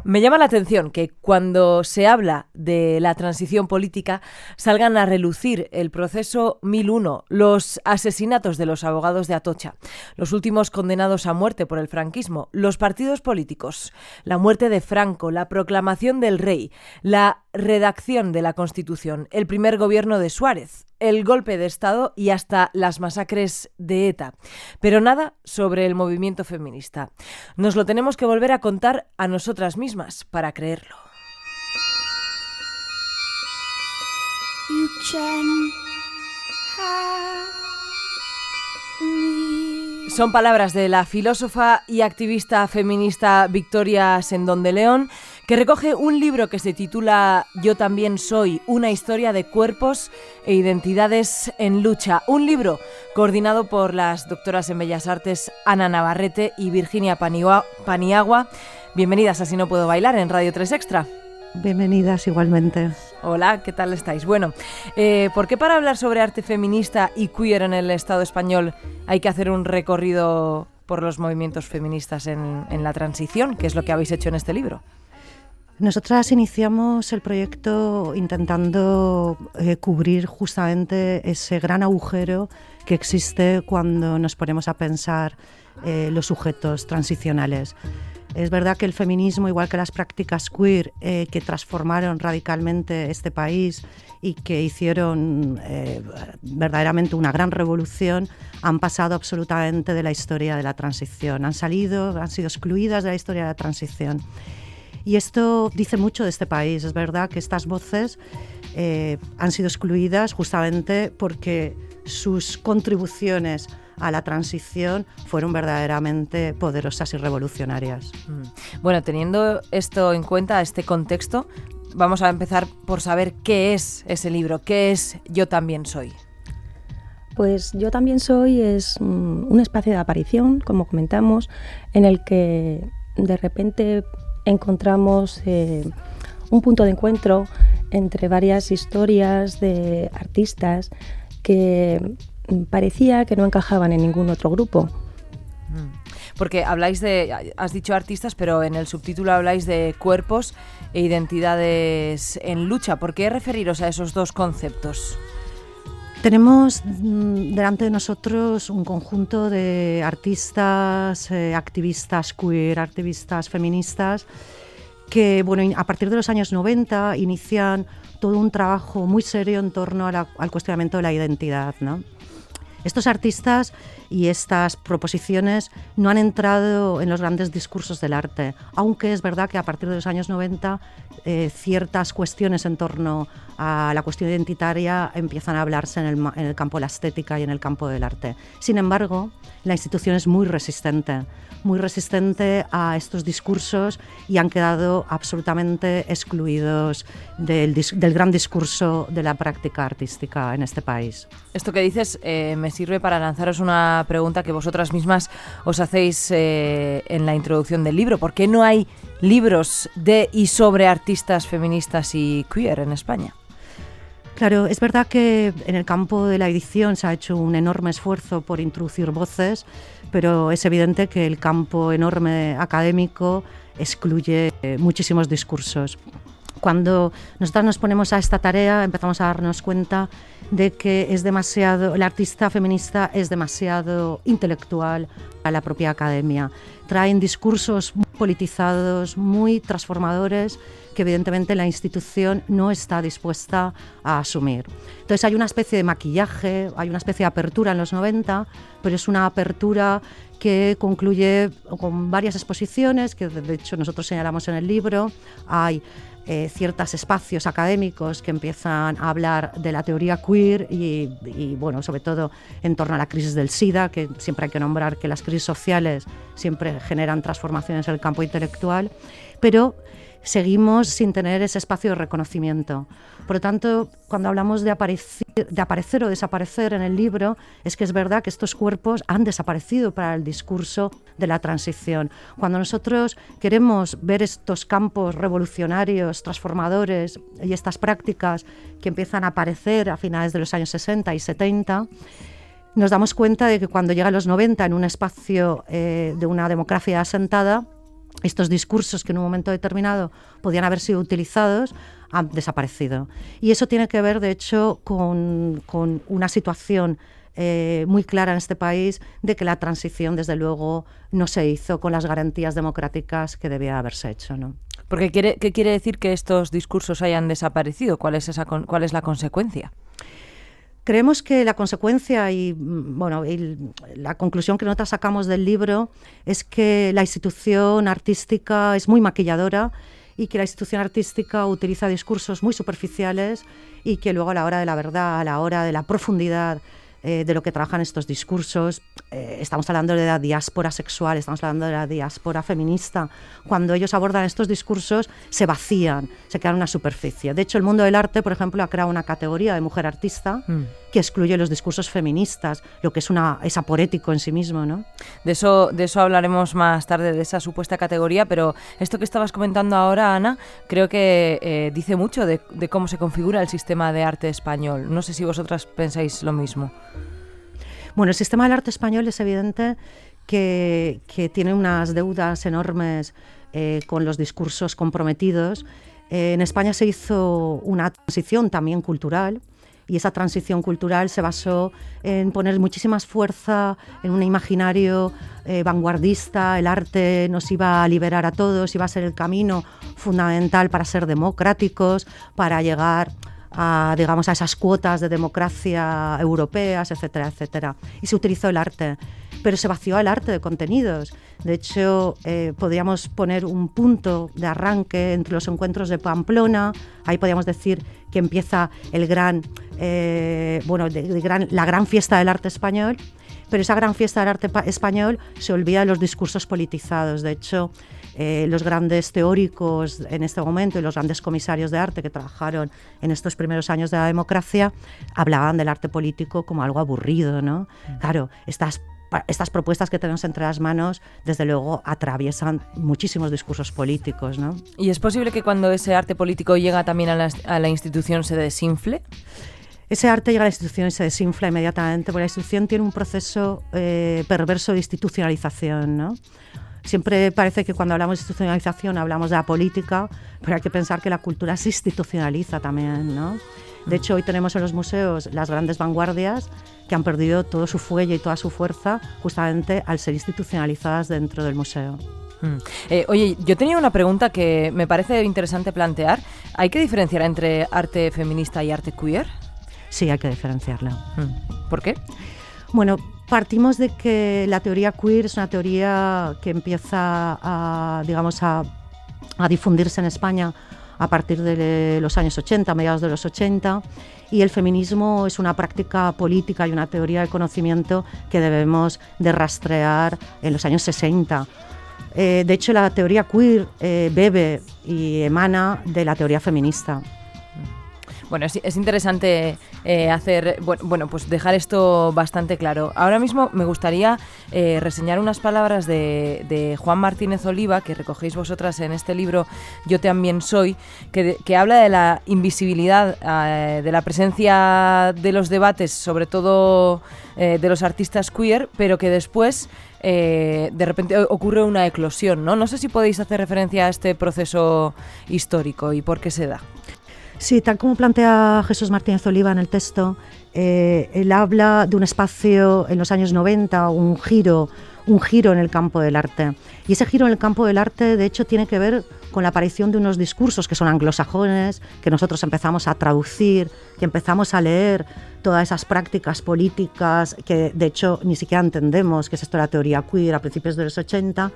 Me llama la atención que cuando se habla de la transición política salgan a relucir el proceso 1001, los asesinatos de los abogados de Atocha, los últimos condenados a muerte por el franquismo, los partidos políticos, la muerte de Franco, la proclamación del rey, la redacción de la Constitución, el primer gobierno de Suárez, el golpe de Estado y hasta las masacres de ETA. Pero nada sobre el movimiento feminista. Nos lo tenemos que volver a contar a nosotras mismas para creerlo. Son palabras de la filósofa y activista feminista Victoria Sendón de León, que recoge un libro que se titula Yo también soy, una historia de cuerpos e identidades en lucha. Un libro coordinado por las doctoras en Bellas Artes Ana Navarrete y Virginia Paniagua. Bienvenidas a Si no puedo bailar en Radio 3 Extra. Bienvenidas igualmente. Hola, ¿qué tal estáis? Bueno, ¿por qué para hablar sobre arte feminista y queer en el Estado español hay que hacer un recorrido por los movimientos feministas en la transición? ¿Qué es lo que habéis hecho en este libro? Nosotras iniciamos el proyecto intentando cubrir justamente ese gran agujero que existe cuando nos ponemos a pensar los sujetos transicionales. Es verdad que el feminismo, igual que las prácticas queer, que transformaron radicalmente este país y que hicieron verdaderamente una gran revolución, han pasado absolutamente de la historia de la transición. Han sido excluidas de la historia de la transición. Y esto dice mucho de este país. Es verdad que estas voces han sido excluidas justamente porque sus contribuciones a la transición fueron verdaderamente poderosas y revolucionarias. Bueno, teniendo esto en cuenta, este contexto, vamos a empezar por saber qué es ese libro, qué es Yo también soy. Pues Yo también soy es un espacio de aparición, como comentamos, en el que de repente encontramos un punto de encuentro entre varias historias de artistas que parecía que no encajaban en ningún otro grupo. Porque has dicho artistas, pero en el subtítulo habláis de cuerpos e identidades en lucha. ¿Por qué referiros a esos dos conceptos? Tenemos delante de nosotros un conjunto de artistas, activistas queer, activistas feministas, que a partir de los años 90 inician todo un trabajo muy serio en torno al cuestionamiento de la identidad, ¿no? Estos artistas y estas proposiciones no han entrado en los grandes discursos del arte, aunque es verdad que a partir de los años 90 ciertas cuestiones en torno a la cuestión identitaria empiezan a hablarse en el campo de la estética y en el campo del arte. Sin embargo, la institución es muy resistente a estos discursos y han quedado absolutamente excluidos del gran discurso de la práctica artística en este país. Esto que dices me sirve para lanzaros una pregunta que vosotras mismas os hacéis en la introducción del libro. ¿Por qué no hay libros de y sobre artistas feministas y queer en España? Claro, es verdad que en el campo de la edición se ha hecho un enorme esfuerzo por introducir voces, pero es evidente que el campo enorme académico excluye muchísimos discursos. Cuando nosotros nos ponemos a esta tarea empezamos a darnos cuenta de que el artista feminista es demasiado intelectual a la propia academia. Traen discursos muy politizados, muy transformadores, que evidentemente la institución no está dispuesta a asumir. Entonces hay una especie de maquillaje, hay una especie de apertura en los 90, pero es una apertura que concluye con varias exposiciones, que de hecho nosotros señalamos en el libro. Hay ciertos espacios académicos que empiezan a hablar de la teoría queer y sobre todo en torno a la crisis del SIDA, que siempre hay que nombrar que las crisis sociales siempre generan transformaciones en el campo intelectual, pero seguimos sin tener ese espacio de reconocimiento. Por lo tanto, cuando hablamos de aparecer o desaparecer en el libro, es que es verdad que estos cuerpos han desaparecido para el discurso de la transición. Cuando nosotros queremos ver estos campos revolucionarios, transformadores y estas prácticas que empiezan a aparecer a finales de los años 60 y 70, nos damos cuenta de que cuando llegan los 90 en un espacio de una democracia asentada, estos discursos que en un momento determinado podían haber sido utilizados han desaparecido. Y eso tiene que ver, de hecho, con una situación muy clara en este país de que la transición, desde luego, no se hizo con las garantías democráticas que debía haberse hecho, ¿no? Porque ¿qué quiere decir que estos discursos hayan desaparecido? ¿Cuál es la consecuencia? Creemos que la consecuencia y la conclusión que nosotros sacamos del libro es que la institución artística es muy maquilladora y que la institución artística utiliza discursos muy superficiales y que luego a la hora de la verdad, a la hora de la profundidad de lo que trabajan estos discursos, estamos hablando de la diáspora sexual, estamos hablando de la diáspora feminista. Cuando ellos abordan estos discursos se vacían, se quedan en una superficie. De hecho, el mundo del arte, por ejemplo, ha creado una categoría de mujer artista que excluye los discursos feministas, lo que es aporético en sí mismo, ¿no? De eso hablaremos más tarde, de esa supuesta categoría, pero esto que estabas comentando ahora, Ana, creo que dice mucho de cómo se configura el sistema de arte español. No sé si vosotras pensáis lo mismo. Bueno, el sistema del arte español es evidente que tiene unas deudas enormes con los discursos comprometidos. En España se hizo una transición también cultural, y esa transición cultural se basó en poner muchísima fuerza en un imaginario vanguardista. El arte nos iba a liberar a todos, iba a ser el camino fundamental para ser democráticos, para llegar a esas cuotas de democracia europeas, etcétera, etcétera. Y se utilizó el arte, pero se vació el arte de contenidos. De hecho, podríamos poner un punto de arranque entre los encuentros de Pamplona. Ahí podríamos decir que empieza la gran fiesta del arte español, pero esa gran fiesta del arte español se olvida de los discursos politizados. De hecho, los grandes teóricos en este momento y los grandes comisarios de arte que trabajaron en estos primeros años de la democracia hablaban del arte político como algo aburrido, ¿no? Claro, estas propuestas que tenemos entre las manos, desde luego, atraviesan muchísimos discursos políticos, ¿no? ¿Y es posible que cuando ese arte político llega también a la institución se desinfle? Ese arte llega a la institución y se desinfla inmediatamente, porque la institución tiene un proceso perverso de institucionalización, ¿no? Siempre parece que cuando hablamos de institucionalización hablamos de la política, pero hay que pensar que la cultura se institucionaliza también, ¿no? De hecho, hoy tenemos en los museos las grandes vanguardias que han perdido todo su fuelle y toda su fuerza justamente al ser institucionalizadas dentro del museo. Oye, yo tenía una pregunta que me parece interesante plantear. ¿Hay que diferenciar entre arte feminista y arte queer? Sí, hay que diferenciarlo. ¿Por qué? Bueno, partimos de que la teoría queer es una teoría que empieza a difundirse en España a partir de los años 80, mediados de los 80, y el feminismo es una práctica política y una teoría de conocimiento que debemos de rastrear en los años 60. De hecho, la teoría queer bebe y emana de la teoría feminista. Bueno, es interesante pues dejar esto bastante claro. Ahora mismo me gustaría reseñar unas palabras de Juan Martínez Oliva, que recogéis vosotras en este libro Yo también soy, que habla de la invisibilidad, de la presencia de los debates, sobre todo de los artistas queer, pero que después de repente ocurre una eclosión, ¿no? No sé si podéis hacer referencia a este proceso histórico y por qué se da. Sí, tal como plantea Jesús Martínez Oliva en el texto, él habla de un espacio en los años 90, un giro en el campo del arte. Y ese giro en el campo del arte, de hecho, tiene que ver con la aparición de unos discursos que son anglosajones, que nosotros empezamos a traducir, que empezamos a leer todas esas prácticas políticas que, de hecho, ni siquiera entendemos qué es esto de la teoría queer a principios de los 80,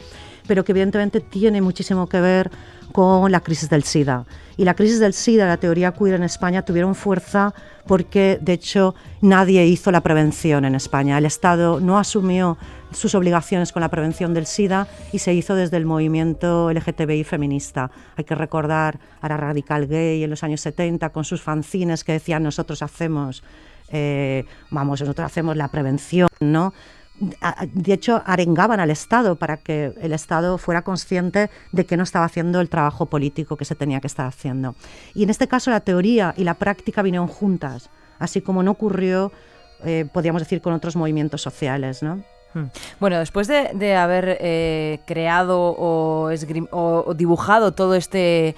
pero que evidentemente tiene muchísimo que ver con la crisis del SIDA. Y la crisis del SIDA y la teoría queer en España tuvieron fuerza porque, de hecho, nadie hizo la prevención en España. El Estado no asumió sus obligaciones con la prevención del SIDA y se hizo desde el movimiento LGTBI feminista. Hay que recordar a la Radical Gay en los años 70 con sus fanzines que decían nosotros hacemos la prevención, ¿no? De hecho, arengaban al Estado para que el Estado fuera consciente de que no estaba haciendo el trabajo político que se tenía que estar haciendo. Y en este caso la teoría y la práctica vinieron juntas, así como no ocurrió, podríamos decir, con otros movimientos sociales, ¿no? Bueno, después de haber creado o dibujado todo este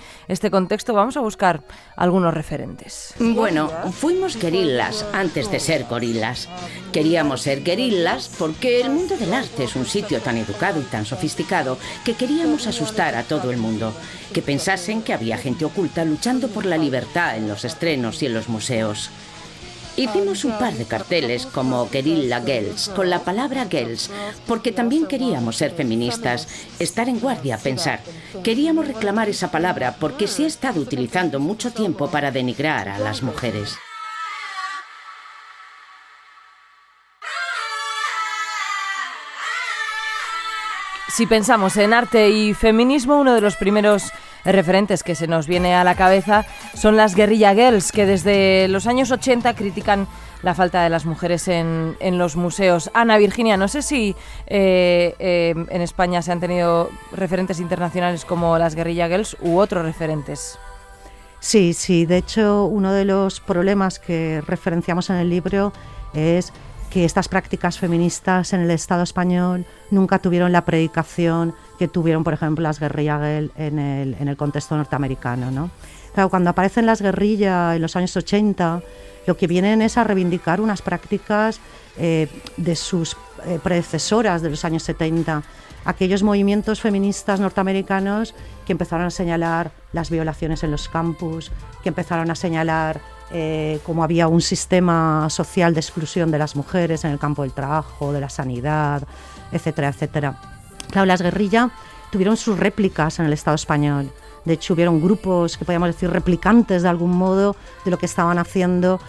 contexto, vamos a buscar algunos referentes. Bueno, fuimos guerrillas antes de ser gorilas. Queríamos ser guerrillas porque el mundo del arte es un sitio tan educado y tan sofisticado que queríamos asustar a todo el mundo, que pensasen que había gente oculta luchando por la libertad en los estrenos y en los museos. Hicimos un par de carteles como Guerrilla Girls, con la palabra girls, porque también queríamos ser feministas, estar en guardia, pensar. Queríamos reclamar esa palabra porque se ha estado utilizando mucho tiempo para denigrar a las mujeres. Si pensamos en arte y feminismo, uno de los primeros referentes que se nos viene a la cabeza son las Guerrilla Girls, que desde los años 80 critican la falta de las mujeres en los museos. Ana, Virginia, no sé si en España se han tenido referentes internacionales como las Guerrilla Girls u otros referentes. Sí, de hecho, uno de los problemas que referenciamos en el libro es que estas prácticas feministas en el Estado español nunca tuvieron la predicación que tuvieron, por ejemplo, las Guerrilla Girls en el contexto norteamericano, ¿no? Claro, cuando aparecen las guerrillas en los años 80, lo que vienen es a reivindicar unas prácticas de sus predecesoras de los años 70, aquellos movimientos feministas norteamericanos que empezaron a señalar las violaciones en los campus, que empezaron a señalar cómo había un sistema social de exclusión de las mujeres en el campo del trabajo, de la sanidad, etcétera, etcétera. Claro, las guerrillas tuvieron sus réplicas en el Estado español. De hecho, hubieron grupos que podríamos decir replicantes de algún modo de lo que estaban haciendo,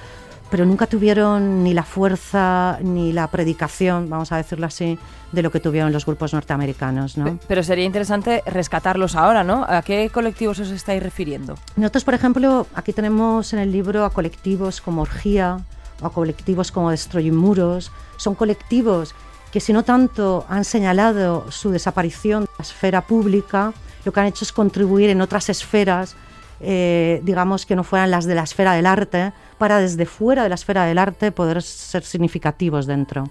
pero nunca tuvieron ni la fuerza ni la predicación, vamos a decirlo así, de lo que tuvieron los grupos norteamericanos, ¿no? Pero sería interesante rescatarlos ahora, ¿no? ¿A qué colectivos os estáis refiriendo? Nosotros, por ejemplo, aquí tenemos en el libro a colectivos como Orgía o a colectivos como Destruyen Muros. Son colectivos que, si no tanto han señalado su desaparición de la esfera pública, lo que han hecho es contribuir en otras esferas, digamos que no fueran las de la esfera del arte, para desde fuera de la esfera del arte poder ser significativos dentro.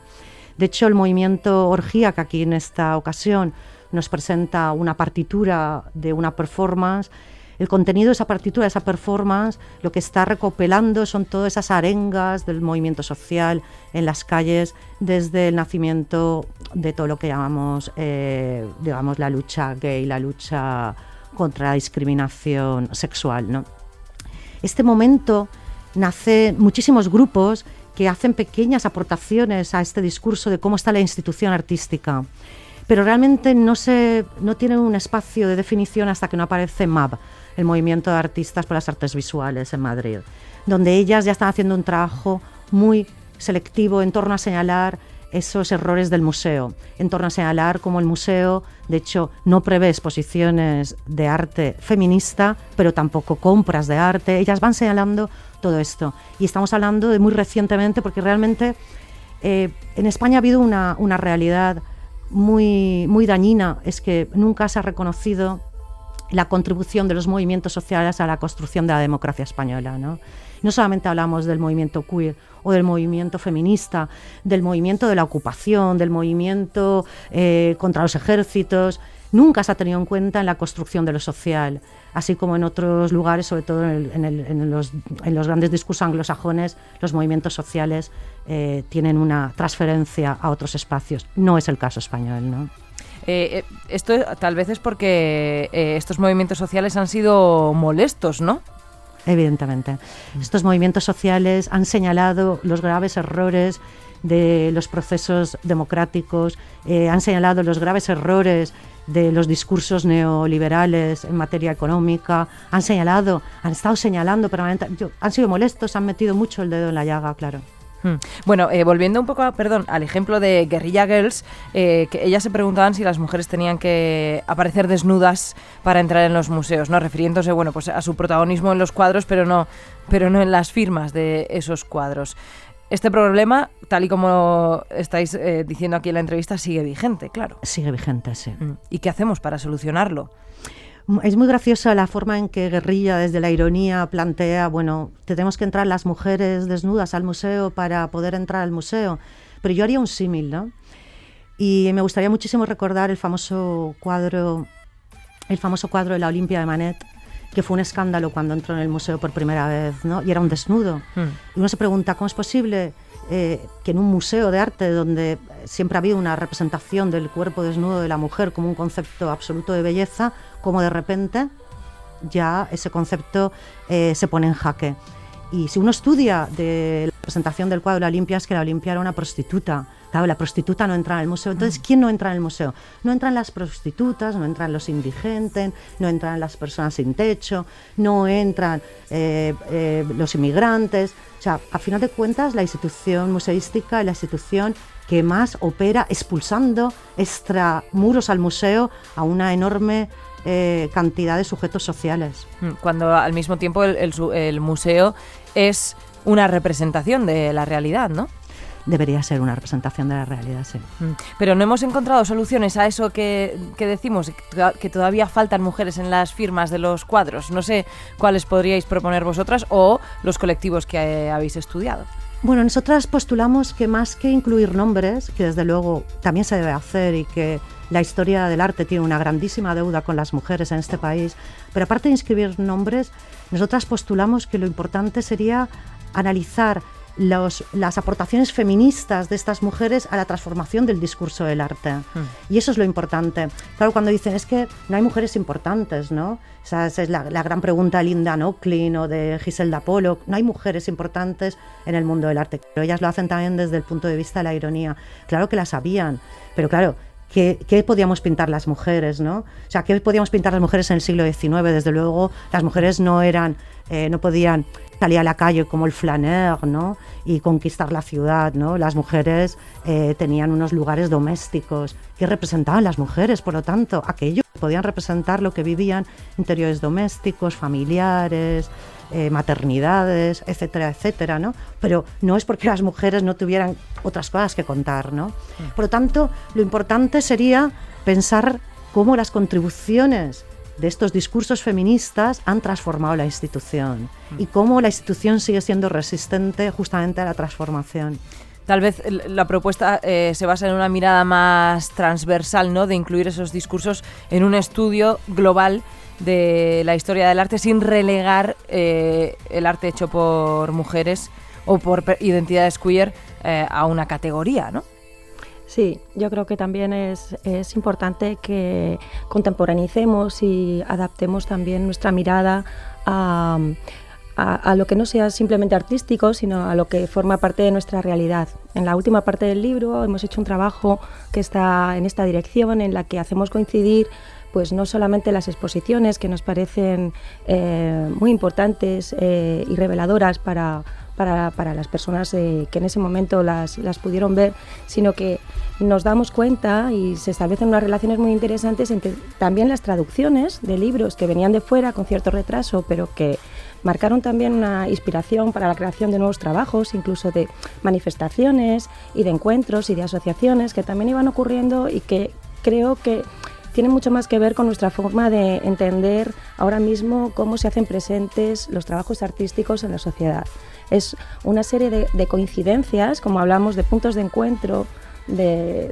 De hecho, el movimiento Orgía, que aquí en esta ocasión nos presenta una partitura de una performance, el contenido de esa partitura, de esa performance, lo que está recopilando son todas esas arengas del movimiento social en las calles desde el nacimiento de todo lo que llamamos, digamos, la lucha gay, la lucha contra la discriminación sexual, ¿no? Este momento nace muchísimos grupos que hacen pequeñas aportaciones a este discurso de cómo está la institución artística, pero realmente no tienen un espacio de definición hasta que no aparece MAB, el Movimiento de Artistas por las Artes Visuales en Madrid, donde ellas ya están haciendo un trabajo muy selectivo en torno a señalar esos errores del museo, en torno a señalar cómo el museo, de hecho, no prevé exposiciones de arte feminista, pero tampoco compras de arte. Ellas van señalando todo esto. Y estamos hablando de muy recientemente, porque realmente en España ha habido una realidad muy, muy dañina, es que nunca se ha reconocido la contribución de los movimientos sociales a la construcción de la democracia española, ¿no? No solamente hablamos del movimiento queer o del movimiento feminista, del movimiento de la ocupación, del movimiento contra los ejércitos. Nunca se ha tenido en cuenta en la construcción de lo social, así como en otros lugares, sobre todo en los grandes discursos anglosajones, los movimientos sociales tienen una transferencia a otros espacios. No es el caso español, ¿no? Esto tal vez es porque estos movimientos sociales han sido molestos, ¿no? Evidentemente. Estos movimientos sociales han señalado los graves errores de los procesos democráticos, han señalado los graves errores de los discursos neoliberales en materia económica, han estado señalando permanentemente, han sido molestos, han metido mucho el dedo en la llaga, claro. Bueno, volviendo un poco al ejemplo de Guerrilla Girls, que ellas se preguntaban si las mujeres tenían que aparecer desnudas para entrar en los museos, ¿no? Refiriéndose, bueno, pues a su protagonismo en los cuadros, pero no en las firmas de esos cuadros. Este problema, tal y como estáis diciendo aquí en la entrevista, sigue vigente, claro. Sigue vigente, sí. ¿Y qué hacemos para solucionarlo? Es muy graciosa la forma en que Guerrilla, desde la ironía, plantea, bueno, tenemos que entrar las mujeres desnudas al museo para poder entrar al museo. Pero yo haría un símil, ¿no? Y me gustaría muchísimo recordar el famoso cuadro de la Olimpia de Manet, que fue un escándalo cuando entró en el museo por primera vez, ¿no? Y era un desnudo. Y uno se pregunta, ¿cómo es posible que en un museo de arte donde siempre ha habido una representación del cuerpo desnudo de la mujer como un concepto absoluto de belleza, cómo de repente ya ese concepto se pone en jaque? Y si uno estudia de la presentación del cuadro de la Olimpia, es que la Olimpia era una prostituta. Claro, la prostituta no entra en el museo. Entonces, ¿quién no entra en el museo? No entran las prostitutas, no entran los indigentes, no entran las personas sin techo, no entran los inmigrantes. O sea, a final de cuentas, la institución museística es la institución que más opera expulsando extramuros al museo a una enorme cantidad de sujetos sociales. Cuando al mismo tiempo el museo es una representación de la realidad, ¿no? Debería ser una representación de la realidad, sí. Pero no hemos encontrado soluciones a eso que decimos, que todavía faltan mujeres en las firmas de los cuadros. No sé cuáles podríais proponer vosotras o los colectivos que habéis estudiado. Bueno, nosotras postulamos que más que incluir nombres, que desde luego también se debe hacer y que la historia del arte tiene una grandísima deuda con las mujeres en este país, pero aparte de inscribir nombres, nosotras postulamos que lo importante sería analizar las aportaciones feministas de estas mujeres a la transformación del discurso del arte. Y eso es lo importante. Claro, cuando dicen, es que no hay mujeres importantes, ¿no? Esa es la gran pregunta de Linda Nochlin o de Giselda Pollock. No hay mujeres importantes en el mundo del arte. Pero ellas lo hacen también desde el punto de vista de la ironía. Claro que las habían, pero claro, ¿qué podíamos pintar las mujeres, ¿no? O sea, ¿qué podíamos pintar las mujeres en el siglo XIX? Desde luego, las mujeres no podían salir a la calle como el flaneur, ¿no? Y conquistar la ciudad, ¿no? Las mujeres tenían unos lugares domésticos. ¿Qué representaban las mujeres? Por lo tanto, aquello podían representar lo que vivían: interiores domésticos, familiares, maternidades, etcétera, etcétera, ¿no? Pero no es porque las mujeres no tuvieran otras cosas que contar, ¿no? Por lo tanto, lo importante sería pensar cómo las contribuciones de estos discursos feministas han transformado la institución y cómo la institución sigue siendo resistente justamente a la transformación. Tal vez la propuesta se basa en una mirada más transversal, ¿no? De incluir esos discursos en un estudio global de la historia del arte sin relegar el arte hecho por mujeres o por identidades queer a una categoría, ¿no? Sí, yo creo que también es importante que contemporanicemos y adaptemos también nuestra mirada a lo que no sea simplemente artístico, sino a lo que forma parte de nuestra realidad. En la última parte del libro hemos hecho un trabajo que está en esta dirección, en la que hacemos coincidir pues no solamente las exposiciones, que nos parecen muy importantes y reveladoras para las personas que en ese momento las pudieron ver, sino que nos damos cuenta y se establecen unas relaciones muy interesantes entre también las traducciones de libros que venían de fuera con cierto retraso, pero que marcaron también una inspiración para la creación de nuevos trabajos, incluso de manifestaciones y de encuentros y de asociaciones que también iban ocurriendo y que creo que tiene mucho más que ver con nuestra forma de entender ahora mismo cómo se hacen presentes los trabajos artísticos en la sociedad. Es una serie de coincidencias, como hablamos, de puntos de encuentro, de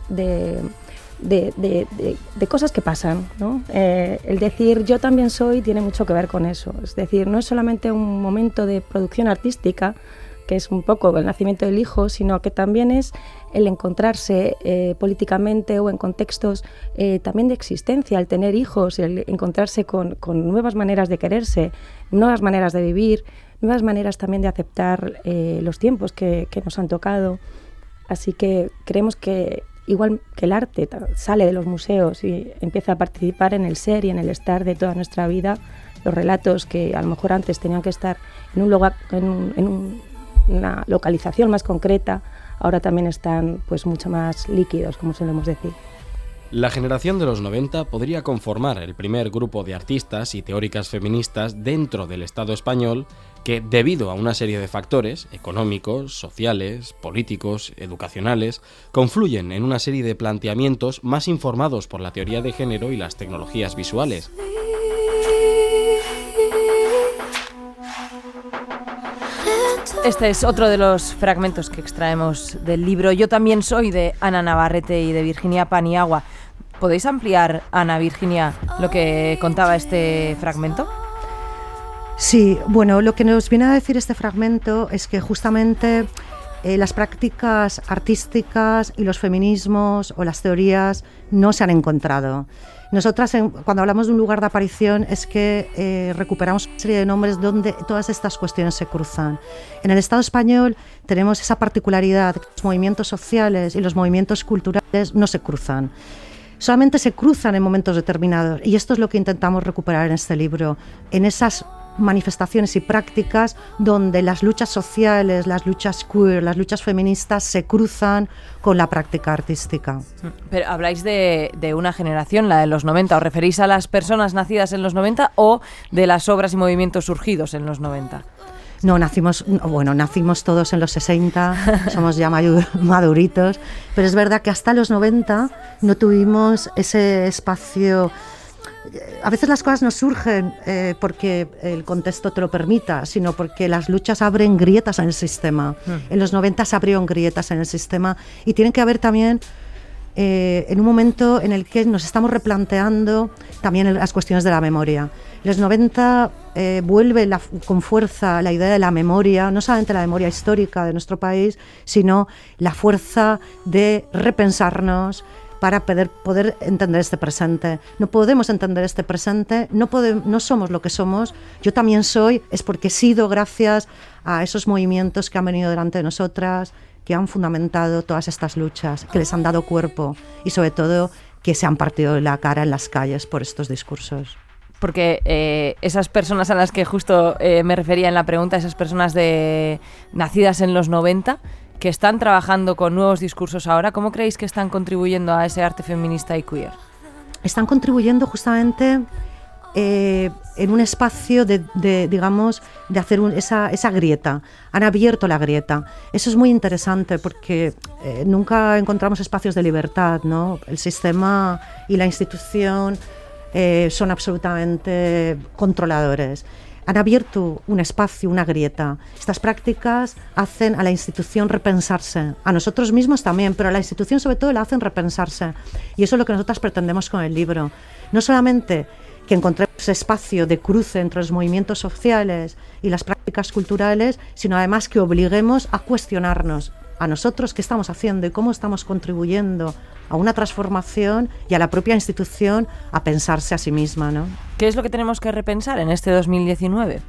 cosas que pasan, ¿no? El decir yo también soy tiene mucho que ver con eso. Es decir, no es solamente un momento de producción artística, que es un poco el nacimiento del hijo, sino que también es el encontrarse políticamente o en contextos también de existencia, el tener hijos, el encontrarse con nuevas maneras de quererse, nuevas maneras de vivir, nuevas maneras también de aceptar los tiempos que nos han tocado. Así que creemos que igual que el arte sale de los museos y empieza a participar en el ser y en el estar de toda nuestra vida, los relatos que a lo mejor antes tenían que estar en un lugar, una localización más concreta, ahora también están pues mucho más líquidos, como solemos decir. La generación de los 90 podría conformar el primer grupo de artistas y teóricas feministas dentro del Estado español que, debido a una serie de factores económicos, sociales, políticos, educacionales, confluyen en una serie de planteamientos más informados por la teoría de género y las tecnologías visuales. Este es otro de los fragmentos que extraemos del libro Yo también soy, de Ana Navarrete y de Virginia Paniagua. ¿Podéis ampliar, Ana, Virginia, lo que contaba este fragmento? Sí, bueno, lo que nos viene a decir este fragmento es que justamente las prácticas artísticas y los feminismos o las teorías no se han encontrado. Nosotras, cuando hablamos de un lugar de aparición, es que recuperamos una serie de nombres donde todas estas cuestiones se cruzan. En el Estado español tenemos esa particularidad, que los movimientos sociales y los movimientos culturales no se cruzan. Solamente se cruzan en momentos determinados, y esto es lo que intentamos recuperar en este libro, en esas manifestaciones y prácticas donde las luchas sociales, las luchas queer, las luchas feministas se cruzan con la práctica artística. Pero habláis de una generación, la de los 90, ¿os referís a las personas nacidas en los 90 o de las obras y movimientos surgidos en los 90? No, nacimos todos en los 60, somos ya maduritos, pero es verdad que hasta los 90 no tuvimos ese espacio. A veces las cosas no surgen porque el contexto te lo permita, sino porque las luchas abren grietas en el sistema. En los 90 se abrieron grietas en el sistema y tienen que haber también en un momento en el que nos estamos replanteando también las cuestiones de la memoria. En los 90 vuelve con fuerza la idea de la memoria, no solamente la memoria histórica de nuestro país, sino la fuerza de repensarnos para poder entender este presente. No podemos entender este presente, no somos lo que somos. Yo también soy, es porque he sido gracias a esos movimientos que han venido delante de nosotras, que han fundamentado todas estas luchas, que les han dado cuerpo y sobre todo que se han partido la cara en las calles por estos discursos. Porque esas personas a las que justo me refería en la pregunta, esas personas nacidas en los 90, que están trabajando con nuevos discursos ahora, ¿cómo creéis que están contribuyendo a ese arte feminista y queer? Están contribuyendo justamente en un espacio de hacer esa grieta. Han abierto la grieta. Eso es muy interesante porque nunca encontramos espacios de libertad, ¿no? El sistema y la institución son absolutamente controladores. Han abierto un espacio, una grieta. Estas prácticas hacen a la institución repensarse, a nosotros mismos también, pero a la institución sobre todo la hacen repensarse. Y eso es lo que nosotras pretendemos con el libro. No solamente que encontremos ese espacio de cruce entre los movimientos sociales y las prácticas culturales, sino además que obliguemos a cuestionarnos a nosotros qué estamos haciendo y cómo estamos contribuyendo a una transformación y a la propia institución a pensarse a sí misma, ¿no? ¿Qué es lo que tenemos que repensar en este 2019?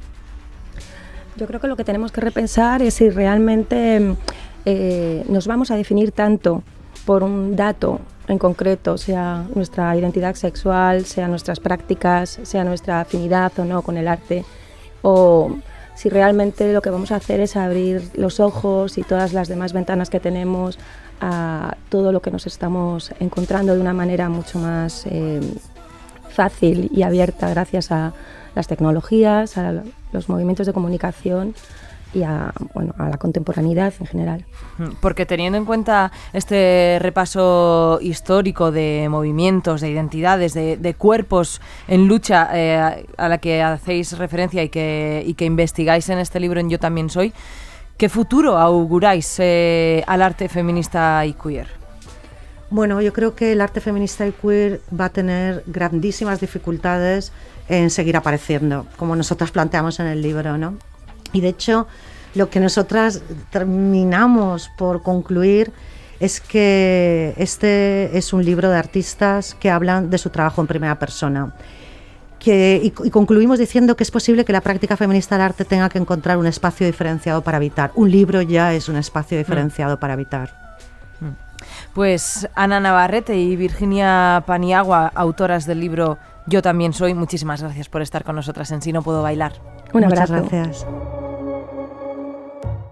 Yo creo que lo que tenemos que repensar es si realmente nos vamos a definir tanto por un dato en concreto, sea nuestra identidad sexual, sea nuestras prácticas, sea nuestra afinidad o no con el arte, o si realmente lo que vamos a hacer es abrir los ojos y todas las demás ventanas que tenemos a todo lo que nos estamos encontrando de una manera mucho más fácil y abierta gracias a las tecnologías, a los movimientos de comunicación y a la contemporaneidad en general. Porque teniendo en cuenta este repaso histórico de movimientos, de identidades, de cuerpos en lucha a la que hacéis referencia y que investigáis en este libro en Yo también soy, ¿qué futuro auguráis al arte feminista y queer? Bueno, yo creo que el arte feminista y queer va a tener grandísimas dificultades en seguir apareciendo, como nosotras planteamos en el libro, ¿no? Y de hecho, lo que nosotras terminamos por concluir es que este es un libro de artistas que hablan de su trabajo en primera persona. Y concluimos diciendo que es posible que la práctica feminista del arte tenga que encontrar un espacio diferenciado para habitar. Un libro ya es un espacio diferenciado para habitar. Pues Ana Navarrete y Virginia Paniagua, autoras del libro Yo también soy, muchísimas gracias por estar con nosotras en Sí no puedo bailar. Un abrazo. Muchas gracias.